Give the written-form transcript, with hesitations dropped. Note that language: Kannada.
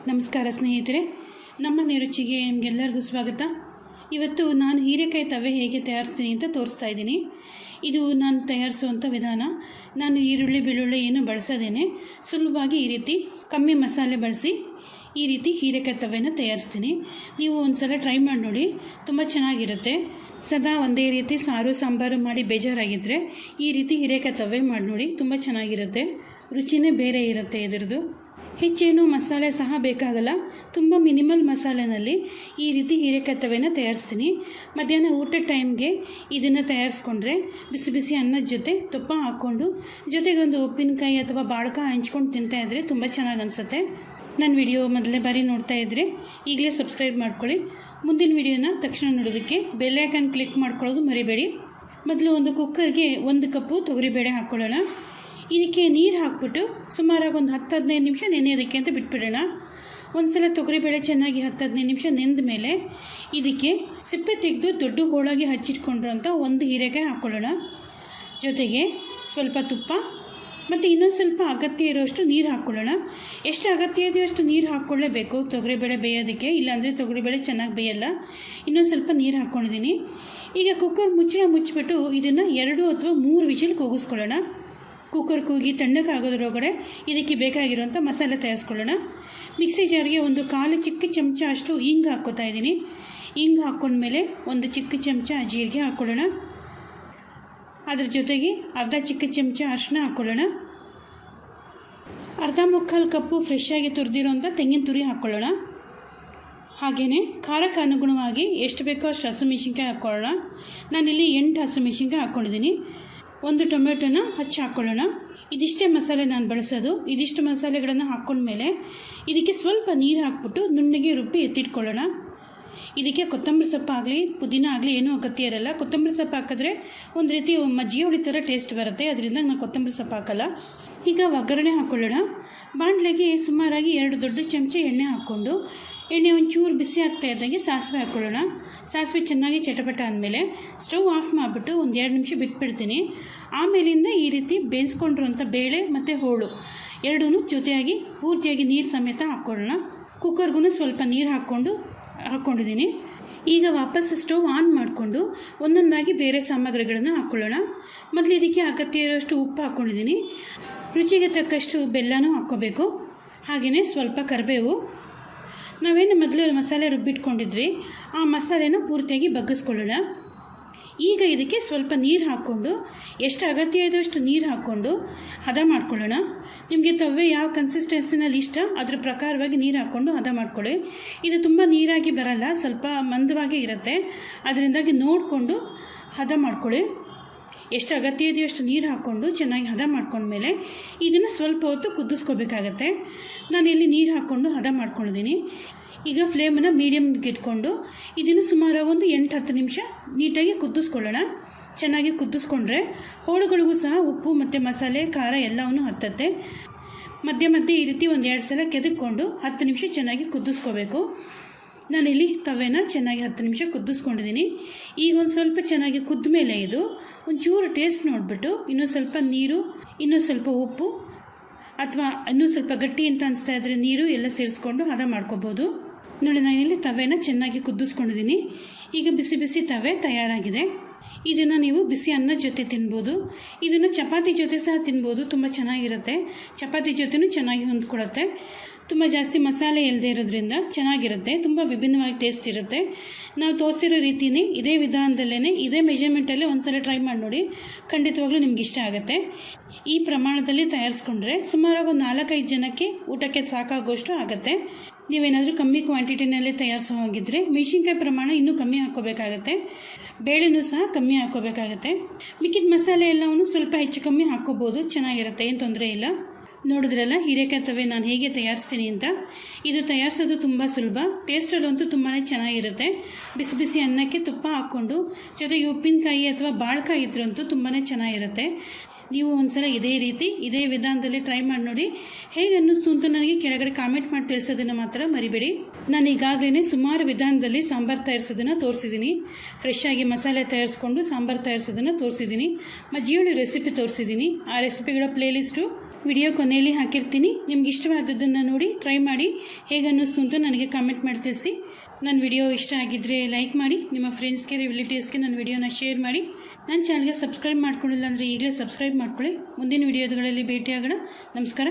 ನಮಸ್ಕಾರ ಸ್ನೇಹಿತರೆ, ನಮ್ಮ ಮನೆ ರುಚಿಗೆ ನಿಮಗೆಲ್ಲರಿಗೂ ಸ್ವಾಗತ. ಇವತ್ತು ನಾನು ಹೀರೆಕಾಯಿ ತವೆ ಹೇಗೆ ತಯಾರಿಸ್ತೀನಿ ಅಂತ ತೋರಿಸ್ತಾ ಇದ್ದೀನಿ. ಇದು ನಾನು ತಯಾರಿಸುವಂಥ ವಿಧಾನ. ನಾನು ಈರುಳ್ಳಿ ಬೆಳ್ಳುಳ್ಳಿ ಏನು ಬಳಸೋದೇನೆ ಸುಲಭವಾಗಿ ಈ ರೀತಿ ಕಮ್ಮಿ ಮಸಾಲೆ ಬಳಸಿ ಈ ರೀತಿ ಹೀರೆಕಾಯಿ ತವೆನ ತಯಾರಿಸ್ತೀನಿ. ನೀವು ಒಂದು ಸಲ ಟ್ರೈ ಮಾಡಿ ನೋಡಿ, ತುಂಬ ಚೆನ್ನಾಗಿರುತ್ತೆ. ಸದಾ ಒಂದೇ ರೀತಿ ಸಾರು ಸಾಂಬಾರು ಮಾಡಿ ಬೇಜಾರಾಗಿದ್ದರೆ ಈ ರೀತಿ ಹೀರೆಕಾಯಿ ತವೆ ಮಾಡಿ ನೋಡಿ, ತುಂಬ ಚೆನ್ನಾಗಿರುತ್ತೆ. ರುಚಿನೇ ಬೇರೆ ಇರುತ್ತೆ ಇದರದ್ದು. ಹೆಚ್ಚೇನು ಮಸಾಲೆ ಸಹ ಬೇಕಾಗಲ್ಲ, ತುಂಬ ಮಿನಿಮಲ್ ಮಸಾಲೆನಲ್ಲಿ ಈ ರೀತಿ ಹೀರೆಕಾಯಿ ತವೆನ ತಯಾರಿಸ್ತೀನಿ. ಮಧ್ಯಾಹ್ನ ಊಟದ ಟೈಮ್ಗೆ ಇದನ್ನು ತಯಾರಿಸ್ಕೊಂಡ್ರೆ ಬಿಸಿ ಬಿಸಿ ಅನ್ನದ ಜೊತೆ ತುಪ್ಪ ಹಾಕ್ಕೊಂಡು ಜೊತೆಗೊಂದು ಉಪ್ಪಿನಕಾಯಿ ಅಥವಾ ಬಾಳ್ಕಾಯಿ ಹಂಚ್ಕೊಂಡು ತಿಂತಾಯಿದ್ರೆ ತುಂಬ ಚೆನ್ನಾಗಿ ಅನಿಸುತ್ತೆ. ನನ್ನ ವಿಡಿಯೋ ಮೊದಲನೇ ಬಾರಿ ನೋಡ್ತಾ ಇದ್ದರೆ ಈಗಲೇ ಸಬ್ಸ್ಕ್ರೈಬ್ ಮಾಡ್ಕೊಳ್ಳಿ. ಮುಂದಿನ ವಿಡಿಯೋನ ತಕ್ಷಣ ನೋಡೋದಕ್ಕೆ ಬೆಲ್ ಐಕಾನ್ ಕ್ಲಿಕ್ ಮಾಡ್ಕೊಳ್ಳೋದು ಮರಿಬೇಡಿ. ಮೊದಲು ಒಂದು ಕುಕ್ಕರ್ಗೆ 1 ಕಪ್ಪು ತೊಗರಿಬೇಳೆ ಹಾಕ್ಕೊಳ್ಳೋಣ. ಇದಕ್ಕೆ ನೀರು ಹಾಕ್ಬಿಟ್ಟು ಸುಮಾರಾಗಿ ಒಂದು 10-15 ನಿಮಿಷ ನೆನೆಯೋದಕ್ಕೆ ಅಂತ ಬಿಟ್ಬಿಡೋಣ. ಒಂದು ಸಲ ತೊಗರಿಬೇಳೆ ಚೆನ್ನಾಗಿ 10-15 ನಿಮಿಷ ನೆಂದ ಮೇಲೆ ಇದಕ್ಕೆ ಸಿಪ್ಪೆ ತೆಗೆದು ದೊಡ್ಡ ಹೋಳಾಗಿ ಹಚ್ಚಿಟ್ಕೊಂಡಿರೋಂಥ ಒಂದು ಹೀರೆಕಾಯಿ ಹಾಕ್ಕೊಳ್ಳೋಣ. ಜೊತೆಗೆ ಸ್ವಲ್ಪ ತುಪ್ಪ ಮತ್ತು ಇನ್ನೊಂದು ಸ್ವಲ್ಪ ಅಗತ್ಯ ಇರೋಷ್ಟು ನೀರು ಹಾಕ್ಕೊಳ್ಳೋಣ. ಎಷ್ಟು ಅಗತ್ಯ ಇದೆಯೋ ಅಷ್ಟು ನೀರು ಹಾಕ್ಕೊಳ್ಳೇಬೇಕು ತೊಗರಿಬೇಳೆ ಬೇಯೋದಕ್ಕೆ, ಇಲ್ಲಾಂದರೆ ತೊಗರಿಬೇಳೆ ಚೆನ್ನಾಗಿ ಬೇಯಲ್ಲ. ಇನ್ನೊಂದು ಸ್ವಲ್ಪ ನೀರು ಹಾಕ್ಕೊಂಡಿದ್ದೀನಿ. ಈಗ ಕುಕ್ಕರ್ ಮುಚ್ಚಿಬಿಟ್ಟು ಇದನ್ನು 2 ಅಥವಾ 3 ವಿಷಲ್ ಕೂಗಿಸ್ಕೊಳ್ಳೋಣ. ಕುಕ್ಕರ್ ಕೂಗಿ ತಣ್ಣಗಾಗೋದ್ರೊಳಗಡೆ ಇದಕ್ಕೆ ಬೇಕಾಗಿರುವಂಥ ಮಸಾಲೆ ತಯಾರಿಸ್ಕೊಳ್ಳೋಣ. ಮಿಕ್ಸಿ ಜಾರಿಗೆ ಒಂದು 1/4 ಚಿಕ್ಕ ಚಮಚ ಅಷ್ಟು ಹಿಂಗೆ ಹಾಕ್ಕೋತಾ ಇದ್ದೀನಿ. ಹಿಂಗೆ ಹಾಕ್ಕೊಂಡ್ಮೇಲೆ ಒಂದು ಚಿಕ್ಕ ಚಮಚ ಜೀರಿಗೆ ಹಾಕ್ಕೊಳ್ಳೋಣ. ಅದ್ರ ಜೊತೆಗೆ ಅರ್ಧ ಚಿಕ್ಕ ಚಮಚ ಅರಿಶಿನ ಹಾಕ್ಕೊಳ್ಳೋಣ. ಅರ್ಧ ಮುಕ್ಕಾಲು ಕಪ್ಪು ಫ್ರೆಶ್ ಆಗಿ ತುರಿದಿರೋಂಥ ತೆಂಗಿನ ತುರಿ ಹಾಕ್ಕೊಳ್ಳೋಣ. ಹಾಗೆಯೇ ಖಾರಕ್ಕೆ ಅನುಗುಣವಾಗಿ ಎಷ್ಟು ಬೇಕೋ ಅಷ್ಟು ಹಸಿಮೆಣಸಿನ್ಕಾಯಿ ಹಾಕ್ಕೊಳ್ಳೋಣ. ನಾನಿಲ್ಲಿ 8 ಹಸಿಮೆಣಸಿನ್ಕಾಯಿ ಹಾಕ್ಕೊಂಡಿದ್ದೀನಿ. ಒಂದು ಟೊಮೆಟೊನ ಹಚ್ಚಿ ಹಾಕ್ಕೊಳ್ಳೋಣ. ಇದಿಷ್ಟೇ ಮಸಾಲೆ ನಾನು ಬಳಸೋದು. ಇದಿಷ್ಟು ಮಸಾಲೆಗಳನ್ನು ಹಾಕ್ಕೊಂಡ್ಮೇಲೆ ಇದಕ್ಕೆ ಸ್ವಲ್ಪ ನೀರು ಹಾಕ್ಬಿಟ್ಟು ನುಣ್ಣಗೆ ರುಬ್ಬಿ ಎತ್ತಿಟ್ಕೊಳ್ಳೋಣ. ಇದಕ್ಕೆ ಕೊತ್ತಂಬರಿ ಸೊಪ್ಪು ಆಗಲಿ ಪುದೀನ ಆಗಲಿ ಏನೂ ಅಗತ್ಯ ಇರಲ್ಲ. ಕೊತ್ತಂಬರಿ ಸೊಪ್ಪು ಹಾಕಿದ್ರೆ ಒಂದು ರೀತಿ ಮಜ್ಜಿಗೆ ಹುಳಿ ಥರ ಟೇಸ್ಟ್ ಬರುತ್ತೆ, ಅದರಿಂದ ನಾನು ಕೊತ್ತಂಬರಿ ಸೊಪ್ಪು ಹಾಕಲ್ಲ. ಈಗ ಒಗ್ಗರಣೆ ಹಾಕ್ಕೊಳ್ಳೋಣ. ಬಾಣಲೆಗೆ ಸುಮಾರಾಗಿ 2 ದೊಡ್ಡ ಚಮಚ ಎಣ್ಣೆ ಹಾಕ್ಕೊಂಡು ಎಣ್ಣೆ ಒಂಚೂರು ಬಿಸಿ ಆಗ್ತಾ ಇದ್ದಂಗೆ ಸಾಸಿವೆ ಹಾಕ್ಕೊಳ್ಳೋಣ. ಸಾಸಿವೆ ಚೆನ್ನಾಗಿ ಚಟಪಟ ಅಂದಮೇಲೆ ಸ್ಟವ್ ಆಫ್ ಮಾಡಿಬಿಟ್ಟು ಒಂದು 2 ನಿಮಿಷ ಬಿಟ್ಬಿಡ್ತೀನಿ. ಆಮೇಲಿಂದ ಈ ರೀತಿ ಬೇಯಿಸ್ಕೊಂಡಿರೋಂಥ ಬೇಳೆ ಮತ್ತು ಹೋಳು ಎರಡೂ ಜೊತೆಯಾಗಿ ಪೂರ್ತಿಯಾಗಿ ನೀರು ಸಮೇತ ಹಾಕ್ಕೊಳ್ಳೋಣ. ಕುಕ್ಕರ್ಗೂ ಸ್ವಲ್ಪ ನೀರು ಹಾಕ್ಕೊಂಡಿದ್ದೀನಿ. ಈಗ ವಾಪಸ್ ಸ್ಟವ್ ಆನ್ ಮಾಡಿಕೊಂಡು ಒಂದೊಂದಾಗಿ ಬೇರೆ ಸಾಮಗ್ರಿಗಳನ್ನು ಹಾಕ್ಕೊಳ್ಳೋಣ. ಮೊದಲು ಇದಕ್ಕೆ ಅಗತ್ಯ ಇರೋಷ್ಟು ಉಪ್ಪು ಹಾಕ್ಕೊಂಡಿದ್ದೀನಿ. ರುಚಿಗೆ ತಕ್ಕಷ್ಟು ಬೆಲ್ಲನೂ ಹಾಕ್ಕೋಬೇಕು. ಹಾಗೆಯೇ ಸ್ವಲ್ಪ ಕರಿಬೇವು. ನಾವೇನು ಮೊದಲು ಮಸಾಲೆ ರುಬ್ಬಿಟ್ಕೊಂಡಿದ್ವಿ ಆ ಮಸಾಲೆನ ಪೂರ್ತಿಯಾಗಿ ಬಗ್ಗಿಸ್ಕೊಳ್ಳೋಣ. ಈಗ ಇದಕ್ಕೆ ಸ್ವಲ್ಪ ನೀರು ಹಾಕ್ಕೊಂಡು ಎಷ್ಟು ಅಗತ್ಯ ಇದೋ ಅಷ್ಟು ನೀರು ಹಾಕ್ಕೊಂಡು ಹದ ಮಾಡ್ಕೊಳ್ಳೋಣ. ನಿಮಗೆ ತವೆ ಯಾವ ಕನ್ಸಿಸ್ಟೆನ್ಸಿನಲ್ಲಿ ಇಷ್ಟ ಅದ್ರ ಪ್ರಕಾರವಾಗಿ ನೀರು ಹಾಕ್ಕೊಂಡು ಹದ ಮಾಡ್ಕೊಳ್ಳಿ. ಇದು ತುಂಬ ನೀರಾಗಿ ಬರಲ್ಲ, ಸ್ವಲ್ಪ ಮಂದವಾಗಿ ಇರುತ್ತೆ, ಅದರಿಂದಾಗಿ ನೋಡಿಕೊಂಡು ಹದ ಮಾಡ್ಕೊಳ್ಳಿ. ಎಷ್ಟು ಅಗತ್ಯ ಇದೆಯೋ ಅಷ್ಟು ನೀರು ಹಾಕ್ಕೊಂಡು ಚೆನ್ನಾಗಿ ಹದ ಮಾಡ್ಕೊಂಡ್ಮೇಲೆ ಇದನ್ನು ಸ್ವಲ್ಪ ಹೊತ್ತು ಕುದಿಸ್ಕೋಬೇಕಾಗತ್ತೆ. ನಾನಿಲ್ಲಿ ನೀರು ಹಾಕ್ಕೊಂಡು ಹದ ಮಾಡ್ಕೊಂಡಿದ್ದೀನಿ. ಈಗ ಫ್ಲೇಮನ್ನು ಮೀಡಿಯಮ್ಗೆ ಇಟ್ಕೊಂಡು ಇದನ್ನು ಸುಮಾರಾಗಿ ಒಂದು 8-10 ನಿಮಿಷ ನೀಟಾಗಿ ಕುದಿಸ್ಕೊಳ್ಳೋಣ. ಚೆನ್ನಾಗಿ ಕುದಿಸ್ಕೊಂಡ್ರೆ ಹೋಳುಗಳಿಗೂ ಸಹ ಉಪ್ಪು ಮತ್ತು ಮಸಾಲೆ ಖಾರ ಎಲ್ಲವನ್ನೂ ಹತ್ತತ್ತೆ. ಮಧ್ಯೆ ಈ ರೀತಿ ಒಂದು 2 ಸಲ ಕೆದಕ್ಕೊಂಡು 10 ನಿಮಿಷ ಚೆನ್ನಾಗಿ ಕುದಿಸ್ಕೋಬೇಕು. ನಾನಿಲ್ಲಿ ತವೆನ ಚೆನ್ನಾಗಿ 10 ನಿಮಿಷ ಕುದಿಸ್ಕೊಂಡಿದ್ದೀನಿ. ಈಗ ಒಂದು ಸ್ವಲ್ಪ ಚೆನ್ನಾಗಿ ಕುದ್ದ ಮೇಲೆ ಇದು ಒಂಚೂರು ಟೇಸ್ಟ್ ನೋಡಿಬಿಟ್ಟು ಇನ್ನೂ ಸ್ವಲ್ಪ ನೀರು, ಇನ್ನೂ ಸ್ವಲ್ಪ ಉಪ್ಪು ಅಥವಾ ಇನ್ನೂ ಸ್ವಲ್ಪ ಗಟ್ಟಿ ಅಂತ ಅನಿಸ್ತಾ ಇದ್ದರೆ ನೀರು ಎಲ್ಲ ಸೇರಿಸ್ಕೊಂಡು ಹದ ಮಾಡ್ಕೋಬೋದು. ನೋಡಿ, ನಾನಿಲ್ಲಿ ತವೆನ ಚೆನ್ನಾಗಿ ಕುದಿಸ್ಕೊಂಡಿದ್ದೀನಿ. ಈಗ ಬಿಸಿ ಬಿಸಿ ತವೆ ತಯಾರಾಗಿದೆ. ಇದನ್ನು ನೀವು ಬಿಸಿ ಅನ್ನದ ಜೊತೆ ತಿನ್ಬೋದು, ಇದನ್ನು ಚಪಾತಿ ಜೊತೆ ಸಹ ತಿನ್ಬೋದು. ತುಂಬ ಚೆನ್ನಾಗಿರುತ್ತೆ. ಚಪಾತಿ ಜೊತೆನೂ ಚೆನ್ನಾಗಿ ಹೊಂದ್ಕೊಳುತ್ತೆ. ತುಂಬ ಜಾಸ್ತಿ ಮಸಾಲೆ ಇಲ್ಲದೆ ಇರೋದ್ರಿಂದ ಚೆನ್ನಾಗಿರುತ್ತೆ. ತುಂಬ ವಿಭಿನ್ನವಾಗಿ ಟೇಸ್ಟ್ ಇರುತ್ತೆ. ನಾವು ತೋರಿಸಿರೋ ರೀತಿಯೇ ಇದೇ ವಿಧಾನದಲ್ಲೇ ಇದೇ ಮೆಜರ್ಮೆಂಟಲ್ಲೇ ಒಂದು ಸಲ ಟ್ರೈ ಮಾಡಿ ನೋಡಿ, ಖಂಡಿತವಾಗ್ಲೂ ನಿಮ್ಗೆ ಇಷ್ಟ ಆಗುತ್ತೆ. ಈ ಪ್ರಮಾಣದಲ್ಲಿ ತಯಾರಿಸ್ಕೊಂಡ್ರೆ ಸುಮಾರಾಗಿ ಒಂದು 4-5 ಜನಕ್ಕೆ ಊಟಕ್ಕೆ ಸಾಕಾಗೋಷ್ಟು ಆಗುತ್ತೆ. ನೀವೇನಾದರೂ ಕಮ್ಮಿ ಕ್ವಾಂಟಿಟಿನಲ್ಲಿ ತಯಾರಿಸೋ ಹಾಗಿದ್ರೆ ಮೆಣಸಿನ್ಕಾಯಿ ಪ್ರಮಾಣ ಇನ್ನೂ ಕಮ್ಮಿ ಹಾಕ್ಕೋಬೇಕಾಗತ್ತೆ. ಬೇಳೆನೂ ಸಹ ಕಮ್ಮಿ ಹಾಕ್ಕೋಬೇಕಾಗತ್ತೆ. ಮಿಕ್ಕಿದ ಮಸಾಲೆ ಎಲ್ಲವನ್ನು ಸ್ವಲ್ಪ ಹೆಚ್ಚು ಕಮ್ಮಿ ಹಾಕ್ಕೋಬೋದು, ಚೆನ್ನಾಗಿರುತ್ತೆ, ಏನು ತೊಂದರೆ ಇಲ್ಲ. ನೋಡಿದ್ರಲ್ಲ ಹೀರೆಕಾಯಿ ತವೆ ನಾನು ಹೇಗೆ ತಯಾರಿಸ್ತೀನಿ ಅಂತ. ಇದು ತಯಾರಿಸೋದು ತುಂಬ ಸುಲಭ, ಟೇಸ್ಟಲ್ಲಂತೂ ತುಂಬಾ ಚೆನ್ನಾಗಿರುತ್ತೆ. ಬಿಸಿ ಬಿಸಿ ಅನ್ನಕ್ಕೆ ತುಪ್ಪ ಹಾಕ್ಕೊಂಡು ಜೊತೆಗೆ ಉಪ್ಪಿನಕಾಯಿ ಅಥವಾ ಬಾಳ್ಕಾಯಿ ಇದ್ರಂತೂ ತುಂಬಾ ಚೆನ್ನಾಗಿರುತ್ತೆ. ನೀವು ಒಂದ್ಸಲ ಇದೇ ರೀತಿ ಇದೇ ವಿಧಾನದಲ್ಲಿ ಟ್ರೈ ಮಾಡಿ ನೋಡಿ. ಹೇಗೆ ಅನ್ನಿಸ್ತು ಅಂತ ನನಗೆ ಕೆಳಗಡೆ ಕಾಮೆಂಟ್ ಮಾಡಿ ತಿಳಿಸೋದನ್ನು ಮಾತ್ರ ಮರಿಬೇಡಿ. ನಾನು ಈಗಾಗಲೇ ಸುಮಾರು ವಿಧಾನದಲ್ಲಿ ಸಾಂಬಾರು ತಯಾರಿಸೋದನ್ನು ತೋರಿಸಿದ್ದೀನಿ. ಫ್ರೆಶ್ ಆಗಿ ಮಸಾಲೆ ತಯಾರಿಸ್ಕೊಂಡು ಸಾಂಬಾರು ತಯಾರಿಸೋದನ್ನು ತೋರಿಸಿದ್ದೀನಿ. ಮಜ್ಜಿಗೆ ರೆಸಿಪಿ ತೋರಿಸಿದ್ದೀನಿ. ಆ ರೆಸಿಪಿಗಳ ಪ್ಲೇಲಿಸ್ಟು ವಿಡಿಯೋ ಕೊನೆಯಲ್ಲಿ ಹಾಕಿರ್ತೀನಿ. ನಿಮ್ಗೆ ಇಷ್ಟವಾದದ್ದನ್ನು ನೋಡಿ ಟ್ರೈ ಮಾಡಿ ಹೇಗೆ ಅನ್ನಿಸ್ತು ಅಂತ ನನಗೆ ಕಾಮೆಂಟ್ ಮಾಡಿ ತಿಳಿಸಿ. ನನ್ನ ವಿಡಿಯೋ ಇಷ್ಟ ಆಗಿದ್ದರೆ ಲೈಕ್ ಮಾಡಿ, ನಿಮ್ಮ ಫ್ರೆಂಡ್ಸ್ಗೆ ರಿಲೇಟಿವ್ಸ್ಗೆ ನನ್ನ ವಿಡಿಯೋನ ಶೇರ್ ಮಾಡಿ. ನನ್ನ ಚಾನಲ್ಗೆ ಸಬ್ಸ್ಕ್ರೈಬ್ ಮಾಡ್ಕೊಂಡಿಲ್ಲ ಅಂದರೆ ಈಗಲೇ ಸಬ್ಸ್ಕ್ರೈಬ್ ಮಾಡ್ಕೊಳ್ಳಿ. ಮುಂದಿನ ವಿಡಿಯೋಗಳಲ್ಲಿ ಭೇಟಿಯಾಗೋಣ. ನಮಸ್ಕಾರ.